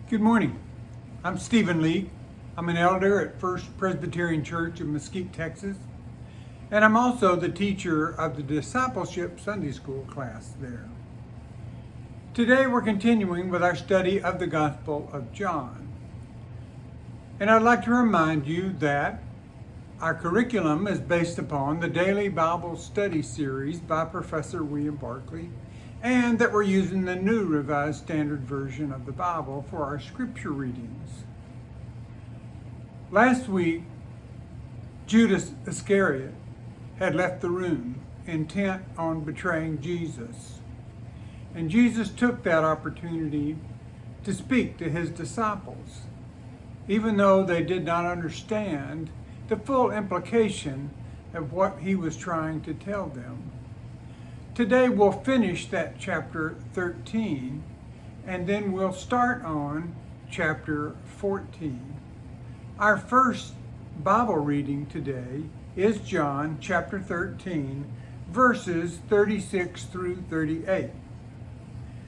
Good morning. I'm Stephen Leake. I'm an elder at First Presbyterian Church in Mesquite, Texas, and I'm also the teacher of the Discipleship Sunday School class there. Today we're continuing with our study of the Gospel of John. And I'd like to remind you that our curriculum is based upon the Daily Bible Study Series by Professor William Barclay, and that we're using the New Revised Standard Version of the Bible for our scripture readings. Last week, Judas Iscariot had left the room intent on betraying Jesus. And Jesus took that opportunity to speak to his disciples, even though they did not understand the full implication of what he was trying to tell them. Today we'll finish that chapter 13, and then we'll start on chapter 14. Our first Bible reading today is John chapter 13, verses 36 through 38.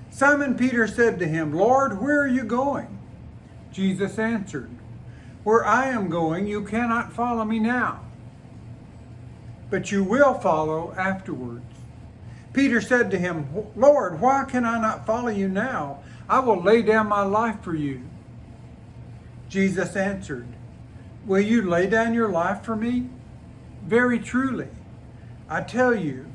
Simon Peter said to him, "Lord, where are you going?" Jesus answered, "Where I am going, you cannot follow me now, but you will follow afterwards." Peter said to him, "Lord, why can I not follow you now? I will lay down my life for you." Jesus answered, "Will you lay down your life for me? Very truly, I tell you,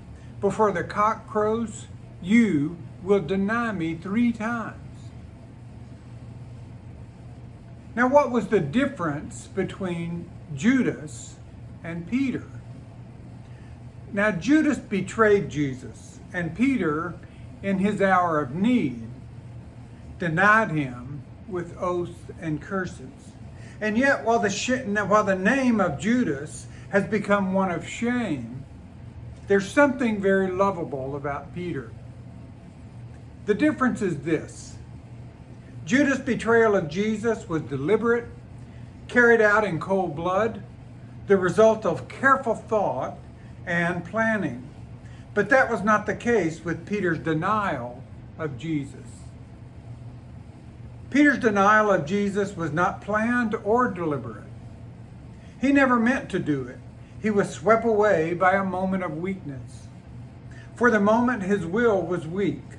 before the cock crows, you will deny me 3 times. Now, what was the difference between Judas and Peter? Now, Judas betrayed Jesus, and Peter, in his hour of need, denied him with oaths and curses. And yet, while the name of Judas has become one of shame, there's something very lovable about Peter. The difference is this: Judas' betrayal of Jesus was deliberate, carried out in cold blood, the result of careful thought and planning. But that was not the case with Peter's denial of Jesus. Peter's denial of Jesus was not planned or deliberate. He never meant to do it. He was swept away by a moment of weakness. For the moment, his will was weak,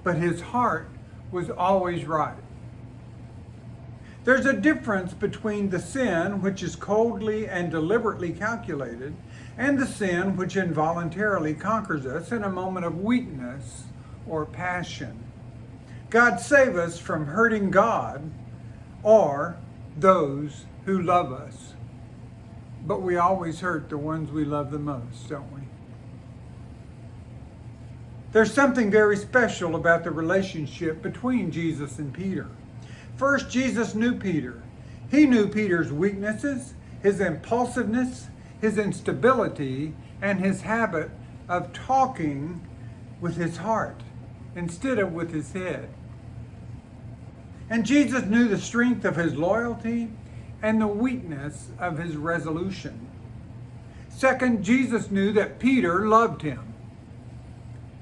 but his heart was always right. There's a difference between the sin which is coldly and deliberately calculated and the sin which involuntarily conquers us in a moment of weakness or passion. God save us from hurting God or those who love us. But we always hurt the ones we love the most, don't we? There's something very special about the relationship between Jesus and Peter. First, Jesus knew Peter. He knew Peter's weaknesses, his impulsiveness, his instability, and his habit of talking with his heart instead of with his head. And Jesus knew the strength of his loyalty and the weakness of his resolution. Second, Jesus knew that Peter loved him.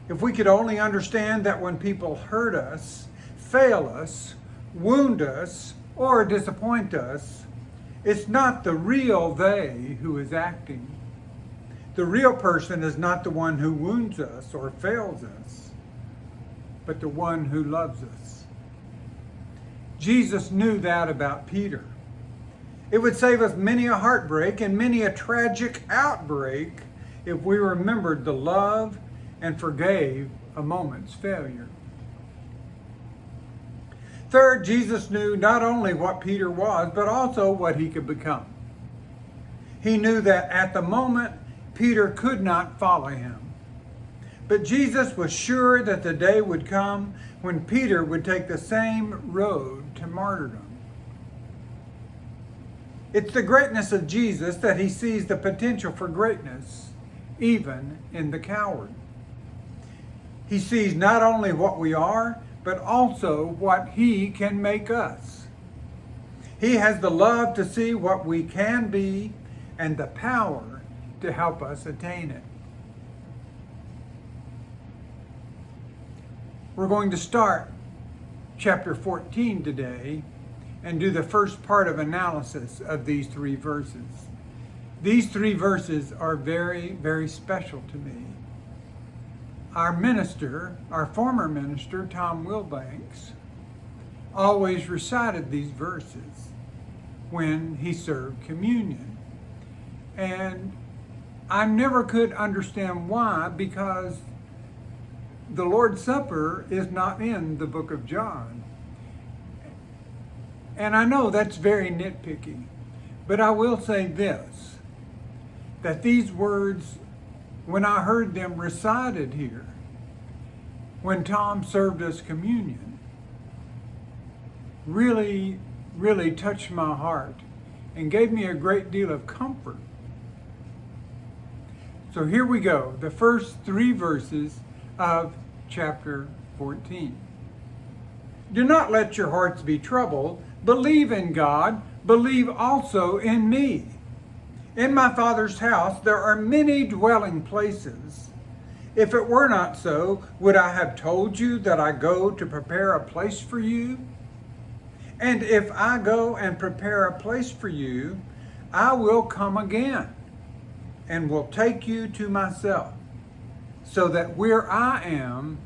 If we could only understand that when people hurt us, fail us, wound us, or disappoint us, it's not the real they who is acting. The real person is not the one who wounds us or fails us, but the one who loves us. Jesus knew that about Peter. It would save us many a heartbreak and many a tragic outbreak if we remembered the love and forgave a moment's failure. Third, Jesus knew not only what Peter was, but also what he could become. He knew that at the moment, Peter could not follow him. But Jesus was sure that the day would come when Peter would take the same road to martyrdom. It's the greatness of Jesus that he sees the potential for greatness, even in the coward. He sees not only what we are, but also what he can make us. He has the love to see what we can be and the power to help us attain it. We're going to start chapter 14 today and do the first part of analysis of these 3 verses. These 3 verses are very, very special to me. Our minister, our former minister, Tom Wilbanks, always recited these verses when he served communion. And I never could understand why, because the Lord's Supper is not in the book of John. And I know that's very nitpicky, but I will say this, that these words, when I heard them recited here, when Tom served us communion, really, really touched my heart and gave me a great deal of comfort. So here we go, the first 3 verses of chapter 14. Do not let your hearts be troubled. Believe in God. Believe also in me. In my Father's house there are many dwelling places. If it were not so, would I have told you that I go to prepare a place for you? And if I go and prepare a place for you, I will come again and will take you to myself, so that where I am,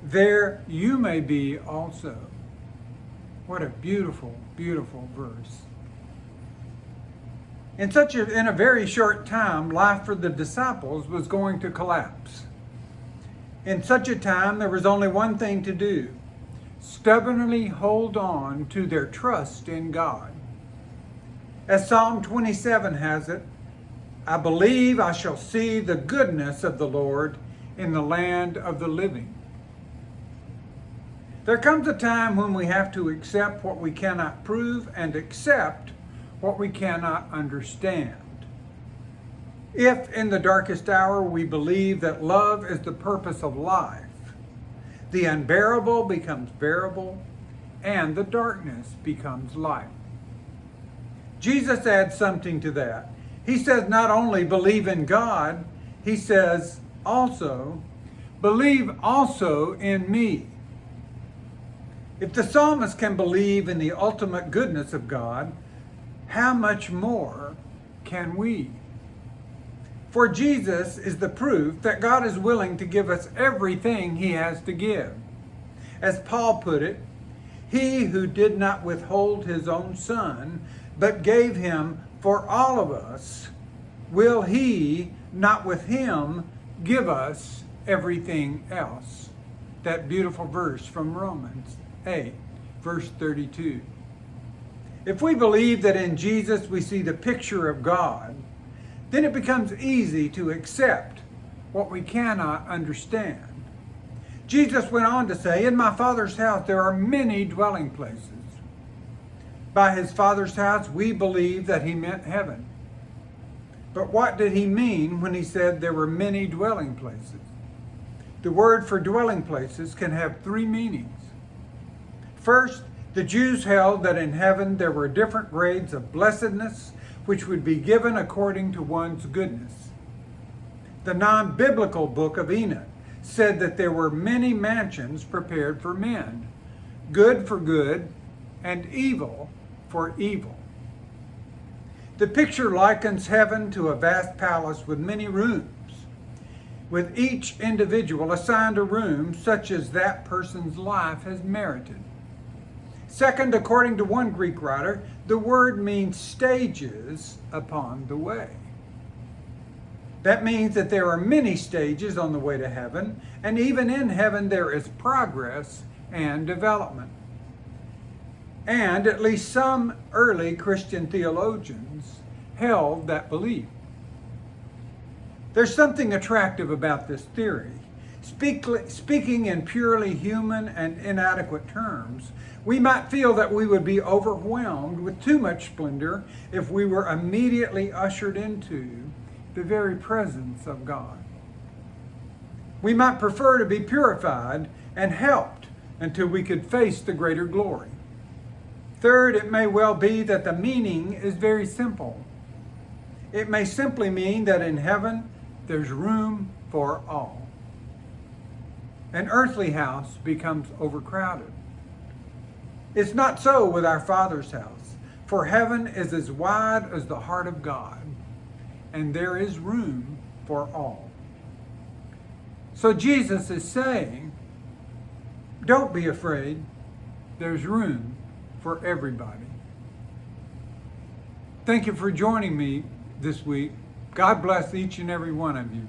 there you may be also. What a beautiful, beautiful verse. In a very short time, life for the disciples was going to collapse. In such a time, there was only one thing to do: stubbornly hold on to their trust in God. As Psalm 27 has it, I believe I shall see the goodness of the Lord in the land of the living. There comes a time when we have to accept what we cannot prove and accept what we cannot understand. If in the darkest hour we believe that love is the purpose of life, the unbearable becomes bearable and the darkness becomes light. Jesus adds something to that. He says not only believe in God, he says also, believe also in me. If the psalmist can believe in the ultimate goodness of God, how much more can we? For Jesus is the proof that God is willing to give us everything he has to give. As Paul put it, he who did not withhold his own son, but gave him for all of us, will he not with him give us everything else? That beautiful verse from Romans 8, verse 32. If we believe that in Jesus we see the picture of God, then it becomes easy to accept what we cannot understand. Jesus went on to say, in my Father's house there are many dwelling places. By his Father's house, we believe that he meant heaven. But what did he mean when he said there were many dwelling places? The word for dwelling places can have 3 meanings. First, the Jews held that in heaven there were different grades of blessedness which would be given according to one's goodness. The non-biblical book of Enoch said that there were many mansions prepared for men, good for good and evil for evil. The picture likens heaven to a vast palace with many rooms, with each individual assigned a room such as that person's life has merited. Second, according to one Greek writer, the word means stages upon the way. That means that there are many stages on the way to heaven, and even in heaven there is progress and development. And at least some early Christian theologians held that belief. There's something attractive about this theory. Speaking in purely human and inadequate terms, we might feel that we would be overwhelmed with too much splendor if we were immediately ushered into the very presence of God. We might prefer to be purified and helped until we could face the greater glory. Third, it may well be that the meaning is very simple. It may simply mean that in heaven there's room for all. An earthly house becomes overcrowded. It's not so with our Father's house, for heaven is as wide as the heart of God, and there is room for all. So Jesus is saying, don't be afraid. There's room for everybody. Thank you for joining me this week. God bless each and every one of you.